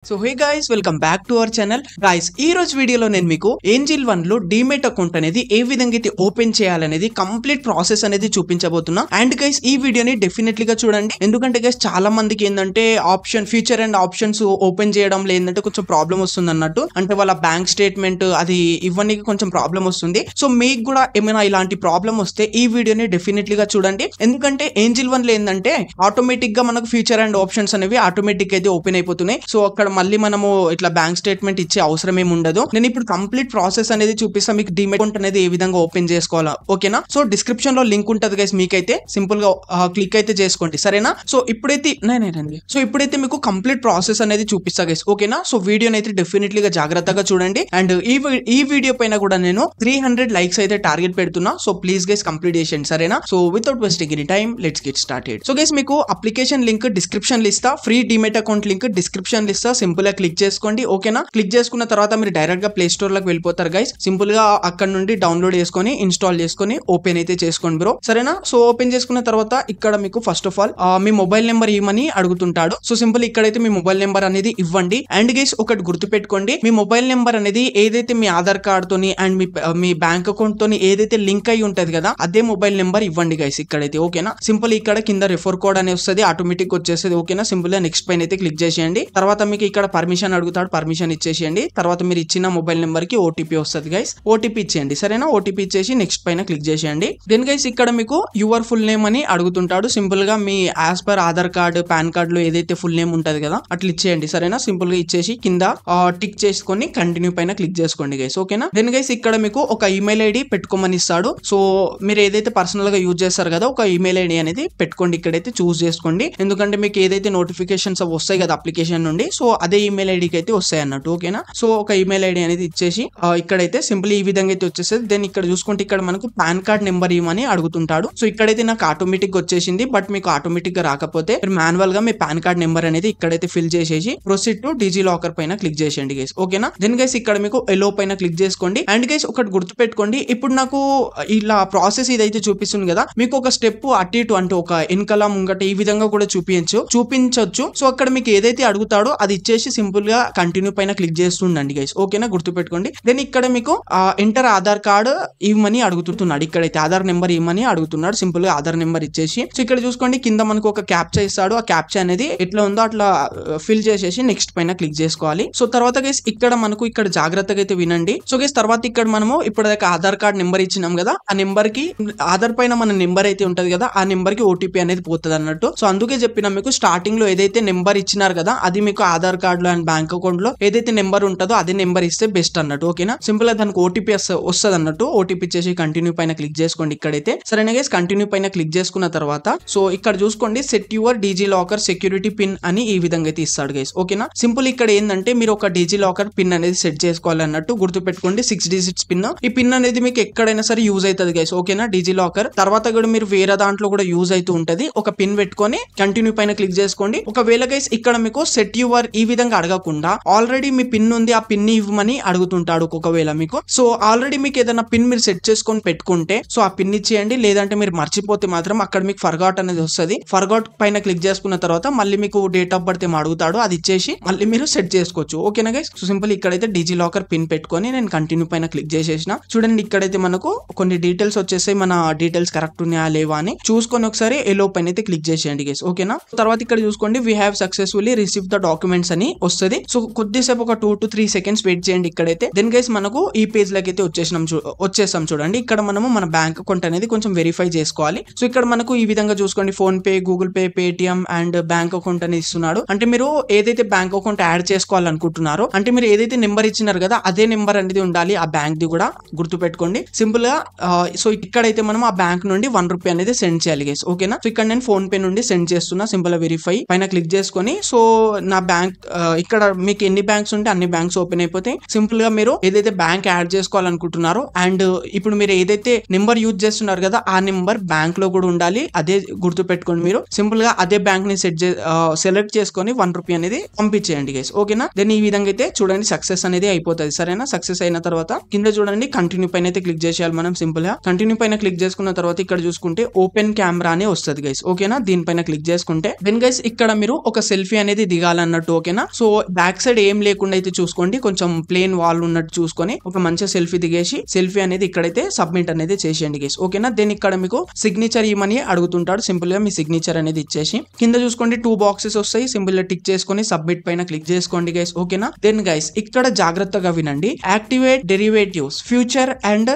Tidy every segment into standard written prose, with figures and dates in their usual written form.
So hey guys, welcome back to our channel. Guys, ఈ రోజు వీడియోలో నేను మీకు ఏంజిల్ వన్ లో డీమేట్ అకౌంట్ అనేది ఏ విధంగా అయితే ఓపెన్ చేయాలనేది కంప్లీట్ ప్రాసెస్ అనేది చూపించబోతున్నా. అండ్ గైస్, ఈ వీడియోని డెఫినెట్లీ గా చూడండి. ఎందుకంటే గైస్, చాలా మందికి ఏంటంటే option future and options open చేయడం లేదంటే కొంచెం ప్రాబ్లం వస్తుంది అన్నట్టు. అంటే వాళ్ళ బ్యాంక్ స్టేట్మెంట్ అది ఇవ్వడానికి కొంచెం ప్రాబ్లం వస్తుంది. సో మీకు కూడా ఏమైనా ఇలాంటి ప్రాబ్లం వస్తే ఈ వీడియోని డెఫినెట్లీ గా చూడండి. ఎందుకంటే ఏంజిల్ వన్ లో ఏంటంటే ఆటోమేటిక్ గా మనకు ఫ్యూచర్ అండ్ ఆప్షన్స్ అనేవి ఆటోమేటిక్ అయితే ఓపెన్ అయిపోతున్నాయి. సో అక్కడ మళ్ళీ మనము ఇట్లా బ్యాంక్ స్టేట్మెంట్ ఇచ్చే అవసరం ఏమి ఉండదు. నేను ఇప్పుడు కంప్లీట్ ప్రాసెస్ అనేది చూపిస్తా, మీకు డీమేట్ అకౌంట్ అనేది ఏ విధంగా ఓపెన్ చేసుకోవాలా. ఓకేనా? సో డిస్క్రిప్షన్ లో లింక్ ఉంటది గైస్, మీకైతే సింపుల్ గా క్లిక్ అయితే చేసుకోండి. సరేనా? సో ఇప్పుడైతే మీకు కంప్లీట్ ప్రాసెస్ అనేది చూపిస్తా గైస్. ఓకేనా? సో వీడియోని అయితే డెఫినెట్లీ గా జాగ్రత్తగా చూడండి. అండ్ ఈ వీడియో పైన కూడా నేను 300 లైక్స్ అయితే టార్గెట్ పెడుతున్నా. సో ప్లీజ్ గైస్ కంప్లీట్ చేయండి. సరేనా? So without wasting any time let's get started. So guys, మీకు అప్లికేషన్ లింక్ డిస్క్రిప్షన్ లో ఇస్తా, free demat account link description లో ఇస్తా. సింపుల్ గా క్లిక్ చేసుకోండి. ఓకేనా? క్లిక్ చేసుకున్న తర్వాత మీరు డైరెక్ట్ గా ప్లే స్టోర్ లోకి వెళ్ళిపోతారు గైస్. సింపుల్ గా అక్కడ నుండి డౌన్లోడ్ చేసుకొని ఇన్స్టాల్ చేసుకొని ఓపెన్ అయితే చేసుకోండి బ్రో. సరేనా? సో ఓపెన్ చేసుకున్న తర్వాత ఇక్కడ మీకు first of all me mobile number ఇవ్వమని అడుగుతుంటాడు. సో సింపుల్ ఇక్కడైతే మీ మొబైల్ నెంబర్ అనేది ఇవ్వండి. అండ్ గైస్, ఒకటి గుర్తు పెట్టుకోండి, మీ మొబైల్ నెంబర్ అనేది ఏదైతే మీ ఆధార్ కార్డ్ తోని అండ్ మీ బ్యాంక్ అకౌంట్ తోని ఏదైతే లింక్ అయి ఉంటది కదా, అదే మొబైల్ నెంబర్ ఇవ్వండి గైస్ ఇక్కడైతే. ఓకేనా? సింపుల్ ఇక్కడ కింద రెఫర్ కోడ్ అనేది వస్తుంది, ఆటోమేటిక్ వచ్చేస్తుంది. ఓకేనా? సింపుల్ గా నెక్స్ట్ పైన అయితే క్లిక్ చేసేయండి. తర్వాత మీకు ఇక్కడ పర్మిషన్ అడుగుతాడు, పర్మిషన్ ఇచ్చేసేయండి. తర్వాత మీరు ఇచ్చిన మొబైల్ నెంబర్ కి ఓటీపీ వస్తుంది గైస్, ఓటీపీ ఇచ్చేయండి. సరేనా? ఓటీపీ ఇచ్చేసి నెక్స్ట్ పైన క్లిక్ చేసేయండి. దెన్ గైస్, ఇక్కడ మీకు యువర్ ఫుల్ నేమ్ అని అడుగుతుంటాడు. సింపుల్ గా me as per Aadhaar card pan card లో ఏదైతే ఫుల్ నేమ్ ఉంటది కదా అట్లా ఇచ్చేయండి. సరేనా? సింపుల్ గా ఇచ్చేసి కింద టిక్ చేసుకొని కంటిన్యూ పైన క్లిక్ చేసుకోండి గైస్. ఓకేనా? దెన్ గైస్, ఇక్కడ మీకు ఒక ఈమెయిల్ ఐడి పెట్టుకోమని ఇస్తాడు. సో మీరు ఏదైతే పర్సనల్ గా యూజ్ చేస్తారు కదా, ఒక ఈమెయిల్ ఐడి అనేది పెట్టుకోండి. ఇక్కడైతే చూస్ చేసుకోండి, ఎందుకంటే మీకు ఏదైతే నోటిఫికేషన్స్ వస్తాయి కదా అప్లికేషన్ నుండి, సో అదే ఈమెయిల్ ఐడికి అయితే వస్తాయి అన్నట్టు. ఓకేనా? సో ఒక ఈమెయిల్ ఐడి అనేది ఇచ్చేసి ఇక్కడైతే సింపుల్ ఈ విధంగా అయితే వచ్చేసేది. దెన్ ఇక్కడ చూసుకుంటే ఇక్కడ మనకు పాన్ కార్డ్ నెంబర్ ఇవ్వమని అడుగుతుంటాడు. సో ఇక్కడైతే నాకు ఆటోమేటిక్ వచ్చేసింది. బట్ మీకు ఆటోమేటిక్ గా రాకపోతే మీరు మాన్యువల్ గా మీ పాన్ కార్డ్ నెంబర్ అనేది ఇక్కడైతే ఫిల్ చేసేసి ప్రొసీడ్ టు డిజి లాకర్ పైన క్లిక్ చేసేయండి గైస్. ఓకేనా? దెన్ గైస్, ఇక్కడ మీకు ఎలో పైన క్లిక్ చేసుకోండి. అండ్ గైస్, ఒకటి గుర్తు పెట్టుకోండి, ఇప్పుడు నాకు ఇలా ప్రాసెస్ ఇదైతే చూపిస్తుంది కదా, మీకు ఒక స్టెప్ అటు ఇటు అంటే ఒక వెనకల ముంగట ఈ విధంగా కూడా చూపించవచ్చు. సో అక్కడ మీకు ఏదైతే అడుగుతాడో అది ఇచ్చేసి సింపుల్ గా కంటిన్యూ పైన క్లిక్ చేస్తుండండి గైస్. ఓకేనా? గుర్తు పెట్టుకోండి. దెన్ ఇక్కడ మీకు ఎంటర్ ఆధార్ కార్డ్ ఇవ్వమని అడుగుతున్నాడు. ఇక్కడైతే ఆధార్ నెంబర్ ఇవ్వమని అడుగుతున్నాడు. సింపుల్ గా ఆధార్ నెంబర్ ఇచ్చేసి సో ఇక్కడ చూసుకోండి కింద మనకు ఒక క్యాప్చా ఇస్తాడు. ఆ క్యాప్చా అనేది ఎట్లా ఉందో అట్లా ఫిల్ చేసేసి నెక్స్ట్ పైన క్లిక్ చేసుకోవాలి. సో తర్వాత గైస్, ఇక్కడ మనకు ఇక్కడ జాగ్రత్తగా అయితే వినండి. సో గైస్, తర్వాత ఇక్కడ మనము ఇప్పటిదాకా ఆధార్ కార్డ్ నెంబర్ ఇచ్చినాం కదా, ఆ నెంబర్ కి ఆధార్ పైన మన నెంబర్ అయితే ఉంటది కదా, ఆ నెంబర్ కి ఓటీపీ అనేది పోతుంది అన్నట్టు. సో అందుకే చెప్పిన మీకు స్టార్టింగ్ లో ఏదైతే నెంబర్ ఇచ్చినారు కదా, అది మీకు ఆధార్ కార్డ్ లో అండ్ బ్యాంక్ అకౌంట్ లో ఏదైతే నెంబర్ ఉంటుందో అదే నెంబర్ ఇస్తే బెస్ట్ అన్నట్టు. ఓకేనా? సింపుల్ గా దానికి ఓటీపీ వస్తుంది అన్నట్టు. ఓటీపీ ఇచ్చేసి కంటిన్యూ పైన క్లిక్ చేసుకోండి ఇక్కడైతే. సరేనా గైస్? కంటిన్యూ పైన క్లిక్ చేసుకున్న తర్వాత సో ఇక్కడ చూసుకోండి set your DigiLocker security pin అని ఈ విధంగా అయితే ఇస్తాడు గైస్. ఓకేనా? సింపుల్ ఇక్కడ ఏంటంటే మీరు ఒక డిజి లాకర్ పిన్ అనేది సెట్ చేసుకోవాలి అన్నట్టు. గుర్తు పెట్టుకోండి 6 డిజిట్స్ పిన్. ఈ పిన్ అనేది మీకు ఎక్కడైనా సరే యూజ్ అవుతుంది గైస్. ఓకేనా? డిజి లాకర్ తర్వాత కూడా మీరు వేరే దాంట్లో కూడా యూజ్ అవుతూ ఉంటది. ఒక పిన్ పెట్టుకొని కంటిన్యూ పైన క్లిక్ చేసుకోండి. ఒకవేళ గైస్ ఇక్కడ మీకు సెట్ యువర్ ఈ విధంగా అడగకుండా ఆల్రెడీ మీ పిన్ ఉంది, ఆ పిన్ ఇవ్వమని అడుగుతుంటాడు. ఒకవేళ మీకు సో ఆల్రెడీ మీకు ఏదైనా పిన్ మీరు సెట్ చేసుకొని పెట్టుకుంటే సో ఆ పిన్ ఇచ్చేయండి. లేదంటే మీరు మర్చిపోతే మాత్రం అక్కడ మీకు ఫర్గాట్ అనేది వస్తుంది. ఫర్గాట్ పైన క్లిక్ చేసుకున్న తర్వాత మళ్ళీ మీకు డేట్ ఆఫ్ బర్త్ ఏమో అడుగుతాడు, అది ఇచ్చేసి మళ్ళీ మీరు సెట్ చేసుకోవచ్చు. ఓకేనా గైస్? సో సింపుల్ ఇక్కడైతే డిజి లాకర్ పిన్ పెట్టుకొని నేను కంటిన్యూ పైన క్లిక్ చేసేసిన. చూడండి ఇక్కడైతే మనకు కొన్ని డీటెయిల్స్ వచ్చేసాయి, మన డీటెయిల్స్ కరెక్ట్ ఉన్నాయా లేవా అని చూసుకొని ఒకసారి ఎలో పైన అయితే క్లిక్ చేసేయండి గైస్. ఓకేనా? తర్వాత ఇక్కడ చూసుకోండి we have successfully receive the documents అని వస్తుంది. సో కొద్దిసేపు ఒక 2 to 3 సెకండ్స్ వెయిట్ చేయండి ఇక్కడైతే. దెన్ గైస్, మనకు ఈ పేజ్ లోకి అయితే వచ్చేసాం చూడండి. ఇక్కడ మనము మన బ్యాంక్ అకౌంట్ అనేది కొంచెం వెరిఫై చేసుకోవాలి. సో ఇక్కడ మనకు ఈ విధంగా చూసుకోండి phone pay, Google pay, Paytm and bank account అనేది ఇస్తున్నాడు. అంటే మీరు ఏదైతే బ్యాంక్ అకౌంట్ యాడ్ చేసుకోవాలనుకుంటున్నారో, అంటే మీరు ఏదైతే నెంబర్ ఇచ్చినారు కదా అదే నెంబర్ అనేది ఉండాలి ఆ బ్యాంక్ ది కూడా. గుర్తు పెట్టుకోండి సింపుల్ గా. సో ఇక్కడైతే మనం ఆ బ్యాంక్ నుండి 1 రూపీ అనేది సెండ్ చేయాలి గైస్. ఓకేనా? సో ఇక్కడ నేను ఫోన్ పే నుండి సెండ్ చేస్తున్నా. సింపుల్ గా వెరిఫై పైన క్లిక్ చేసుకొని సో నా బ్యాంక్ ఇక్కడ మీకు ఎన్ని బ్యాంక్స్ ఉంటే అన్ని బ్యాంక్స్ ఓపెన్ అయిపోతాయి. సింపుల్ గా మీరు ఏదైతే బ్యాంక్ యాడ్ చేసుకోవాలనుకుంటున్నారో అండ్ ఇప్పుడు మీరు ఏదైతే నెంబర్ యూజ్ చేస్తున్నారు కదా ఆ నెంబర్ బ్యాంక్ లో కూడా ఉండాలి. అదే గుర్తు పెట్టుకోండి. మీరు సింపుల్ గా అదే బ్యాంక్ ని సెలెక్ట్ చేసుకొని 1 రూపీ అనేది పంపించేయండి గైస్. ఓకేనా? దెన్ ఈ విధంగా అయితే చూడండి సక్సెస్ అనేది అయిపోతుంది. సరేనా? సక్సెస్ అయిన తర్వాత కింద చూడండి కంటిన్యూ పైన అయితే క్లిక్ చేసేయాలి మనం. సింపుల్ గా కంటిన్యూ పైన క్లిక్ చేసుకున్న తర్వాత ఇక్కడ చూసుకుంటే ఓపెన్ కెమెరా అనే వస్తుంది గైస్. ఓకేనా? దీనిపైన క్లిక్ చేసుకుంటే దెన్ గైస్ ఇక్కడ మీరు ఒక సెల్ఫీ అనేది దిగాలన్నట్టు. ఓకేనా? ఓకేనా. సో బ్యాక్ సైడ్ ఏం లేకుండా అయితే చూసుకోండి, కొంచెం ప్లేన్ వాల్ ఉన్నట్టు చూసుకొని ఒక మంచి సెల్ఫీ దిగేసి సెల్ఫీ అనేది ఇక్కడైతే సబ్మిట్ అనేది చేసేయండి గైస్, ఓకేనా. దెన్ ఇక్కడ మీకు సిగ్నేచర్ ఇవ్వమని అడుగుతుంటాడు, సింపుల్ గా మీ సిగ్నేచర్ అనేది ఇచ్చేసి కింద చూసుకోండి 2 బాక్సెస్ వస్తాయి, సింపుల్ గా టిక్ చేసుకొని సబ్మిట్ పైన క్లిక్ చేసుకోండి గైస్, ఓకేనా. దెన్ గైస్ ఇక్కడ జాగ్రత్తగా వినండి, activate derivatives future and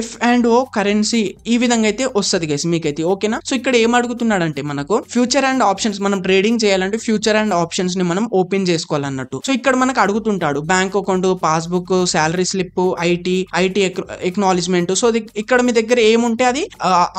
F&O currency ఈ విధంగా అయితే వస్తుంది గైస్ మీకైతే, ఓకేనా. సో ఇక్కడ ఏం అడుగుతున్నాడంటే మనకు ఫ్యూచర్ అండ్ ఆప్షన్స్, మనం ట్రేడింగ్ చేయాలంటే ఫ్యూచర్ అండ్ ఆప్షన్స్ ని మనం ఓపెన్ చేసుకోవాలన్నట్టు. సో ఇక్కడ మనకు అడుగుతుంటాడు bank account, passbook, salary slip, IT acknowledgement. So ఇక్కడ మీ దగ్గర ఏముంటే అది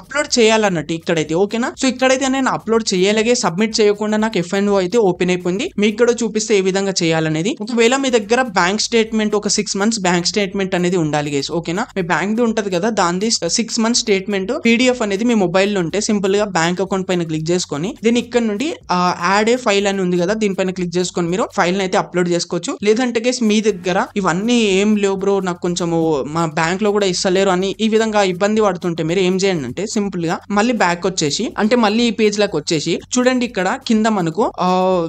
అప్లోడ్ చేయాలన్నట్టు ఇక్కడైతే, ఓకేనా. సో ఇక్కడైతే నేను అప్లోడ్ చేయలేగే, సబ్మిట్ చేయకుండా నాకు F&O అయితే ఓపెన్ అయిపోయింది. మీకు కూడా చూపిస్తే ఏ విధంగా చేయాలనేది. ఒకవేళ మీ దగ్గర బ్యాంక్ స్టేట్మెంట్ ఒక 6 months బ్యాంక్ స్టేట్మెంట్ అనేది ఉండాలి గైస్, ఓకేనా. మీ బ్యాంక్ ఉంటది కదా, దాని 6 months స్టేట్మెంట్ PDF అనేది మీ మొబైల్ లో ఉంటే సింపుల్ గా బ్యాంక్ అకౌంట్ పైన క్లిక్ చేసుకొని దీని ఇక్కడ నుండి యాడ్ ఏ ఫైల్ అని ఉంది కదా, దీనిపైన క్లిక్ చేసుకొని మీరు ఫైల్ అయితే అప్లోడ్ చేసుకోవచ్చు. లేదంటే గైస్ మీ దగ్గర ఇవన్నీ ఏం లేవు బ్రో, నాకు కొంచెం మా బ్యాంక్ లో కూడా ఇస్తలేరు అని ఈ విధంగా ఇబ్బంది పడుతుంటే మీరు ఏం చేయండి అంటే సింపుల్ గా మళ్ళీ బ్యాక్ వచ్చేసి, అంటే మళ్ళీ ఈ పేజ్ లకు వచ్చేసి చూడండి, ఇక్కడ కింద మనకు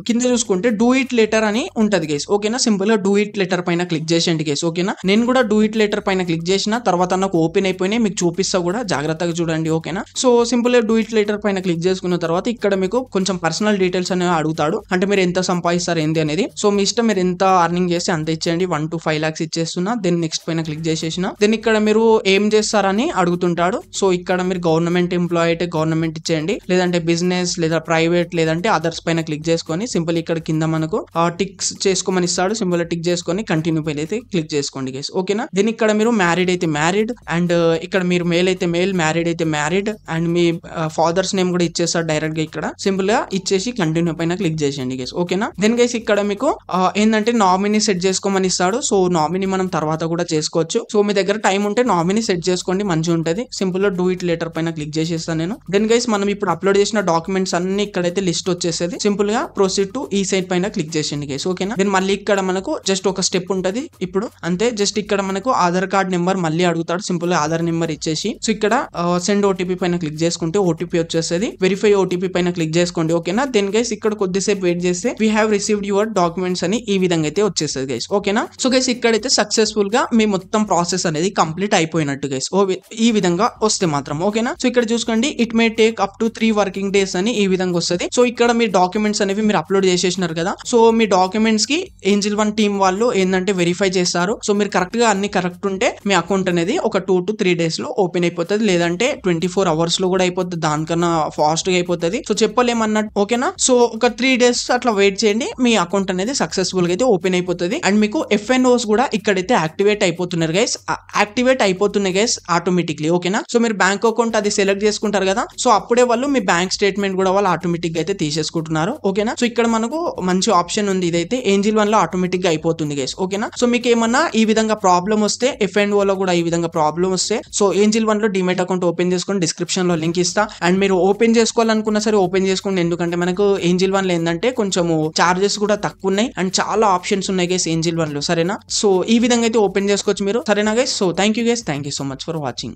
కింద చూసుకుంటే డూ ఇట్ లెటర్ అని ఉంటది గైస్, ఓకేనా. సింపుల్ గా డూ ఇట్ లెటర్ పైన క్లిక్ చేసేయండి గైస్, ఓకేనా. నేను కూడా డూ ఇట్ లెటర్ పైన క్లిక్ చేసిన తర్వాత నాకు ఓపెన్ అయిపోయినాయి, మీకు చూపిస్తా కూడా, జాగ్రత్తగా చూడండి, ఓకేనా. సో సింపుల్ గా డూ ఇట్ లెటర్ పైన క్లిక్ చేసుకున్న తర్వాత ఇక్కడ మీకు కొంచెం పర్సనల్ డీటెయిల్స్ అనేవి అడుగుతాడు, అంటే మీరు ఎంత సంపాదిస్తారు ఏంది అనేది. సో మీ ఇష్టం, మీరు ఎంత అర్నింగ్ చేస్తే అంత ఇచ్చేయండి, 1 to 5 lakhs ఇచ్చేస్తున్నా. దెన్ నెక్స్ట్ పైన క్లిక్ చేసేసిన. దెన్ ఇక్కడ మీరు ఏం చేస్తారని అడుగుతుంటాడు. సో ఇక్కడ మీరు గవర్నమెంట్ ఎంప్లాయ్ అయితే గవర్నమెంట్ ఇచ్చేయండి, లేదంటే బిజినెస్ లేదా ప్రైవేట్ లేదంటే అదర్స్ పైన క్లిక్ చేసుకొని సింపుల్ ఇక్కడ కింద మనకు టిక్స్ చేసుకోమని ఇస్తాడు, సింపుల్ టిక్ చేసుకొని కంటిన్యూ పైన అయితే క్లిక్ చేసుకోండి గైస్, ఓకేనా. దెన్ ఇక్కడ మీరు మ్యారీడ్ అయితే మ్యారీడ్, అండ్ ఇక్కడ మీరు మేల్ అయితే మేల్, మ్యారీడ్ అయితే married, and me father's name కూడా ఇచ్చేస్తాడు డైరెక్ట్ గా ఇక్కడ, సింపుల్ గా ఇచ్చేసి కంటిన్యూ పైన క్లిక్ చేసేయండి గైస్, ఓకేనా. దెన్ గైస్ ఇక్కడ మీకు ఏంటంటే నామినీ సెట్ చేసుకోమని ఇస్తాడు. సో నామినీ మనం తర్వాత కూడా చేసుకోవచ్చు. సో మీ దగ్గర టైం ఉంటే నామినీ సెట్ చేసుకోండి, మంచిగా ఉంటది. సింపుల్ గా డూ ఇట్ లెటర్ పైన క్లిక్ చేసేస్తాను నేను. దెన్ గైస్ మనం ఇప్పుడు అప్లోడ్ చేసిన డాక్యుమెంట్స్ అన్ని ఇక్కడైతే లిస్ట్ వచ్చేసేది, సింపుల్ గా ప్రొసీడ్ టు ఈ సైట్ పైన క్లిక్ చేసేయండి గైస్, ఓకేనా. దెన్ మళ్ళీ ఇక్కడ మనకు జస్ట్ ఒక స్టెప్ ఉంటది ఇప్పుడు అంతే, జస్ట్ ఇక్కడ మనకు ఆధార్ కార్డ్ నెంబర్ మళ్ళీ అడుగుతాడు, సింపుల్ గా ఆధార్ నెంబర్ ఇచ్చేసి సో ఇక్కడ సెండ్ ఓటీపీ పైన క్లిక్ చేసుకుంటే ఓటీపీ వచ్చేస్తుంది, వెరిఫై ఓటీపీ పైన క్లిక్ చేసుకోండి, ఓకేనా. దెన్ గైస్ ఇక్కడ కొద్దిసేపు వెయిట్ చేస్తే we have received your documents అని ఈ విధంగా అయితే వచ్చేస్తుంది గైస్, ఓకేనా. సో గైస్ ఇక్కడైతే సక్సెస్ఫుల్ గా మీ మొత్తం ప్రాసెస్ అనేది కంప్లీట్ అయిపోయినట్టు గైస్, ఈ విధంగా వస్తే మాత్రం, ఓకేనా. సో ఇక్కడ చూసుకోండి, it may take up to 3 working days అని ఈ విధంగా వస్తుంది. సో ఇక్కడ మీ డాక్యుమెంట్స్ అనేవి మీరు అప్లోడ్ చేసేసినారు కదా, సో మీ డాక్యుమెంట్స్ కి ఏంజిల్ 1 టీమ్ వాళ్ళు ఏంటంటే వెరిఫై చేస్తారు. సో మీరు కరెక్ట్ గా అన్ని కరెక్ట్ ఉంటే మీ అకౌంట్ అనేది ఒక 2 to 3 days లో ఓపెన్ అయిపోతుంది, లేదంటే 24 hours లో కూడా అయిపోతుంది, దానికన్నా ఫాస్ట్ గా అయిపోతుంది. సో చెప్పలేమన్నట్టు, ఓకేనా. సో ఒక 3 days అట్లా వెయిట్ చేయండి, మీ అకౌంట్ అనేది సక్సెస్ఫుల్ గా అయితే ఓపెన్ అయిపోతుంది. అండ్ మీకు F&Os కూడా ఇక్కడైతే యాక్టివేట్ అయిపోతున్నారు గైస్, యాక్టివేట్ అయిపోతున్నాయి గైస్ ఆటోమేటిక్లీ, ఓకేనా. సో మీరు బ్యాంక్ అకౌంట్ అది సెలెక్ట్ చేసుకుంటారు కదా, సో అప్పుడే వాళ్ళు మీ బ్యాంక్ స్టేట్మెంట్ కూడా వాళ్ళు ఆటోమేటిక్ గా అయితే తీసేసుకుంటున్నారు, ఓకేనా. సో ఇక్కడ మనకు మంచి ఆప్షన్ ఉంది, ఇదైతే ఏంజిల్ 1 లో ఆటోమేటిక్ గా అయిపోతుంది గైస్, ఓకేనా. సో మీకు ఏమన్నా ఈ విధంగా ప్రాబ్లం వస్తే, F&O లో కూడా ఈ విధంగా ప్రాబ్లం వస్తే, సో ఏంజిల్ 1 లో డిమెట్ అకౌంట్ ఓపెన్ చేసుకొని డిస్క్రిప్షన్ లో లింక్ ఇస్తా, అండ్ మీరు ఓపెన్ చేసుకోవాలనుకున్నా సరే ఓపెన్ చేసుకోండి, ఎందుకంటే మనకు ఏంజిల్ 1 లో ఏంటంటే కొంచెం చార్జెస్ కూడా తక్కువ ఉన్నాయి అండ్ చాలా ఆప్షన్స్ ఉన్నాయి గైస్ ఏంజిల్ 1 లో, సరేనా. సో ఈ విధంగా అయితే ఓపెన్ చేసుకోవచ్చు మీరు, సరేనా guys. So thank you so much for watching.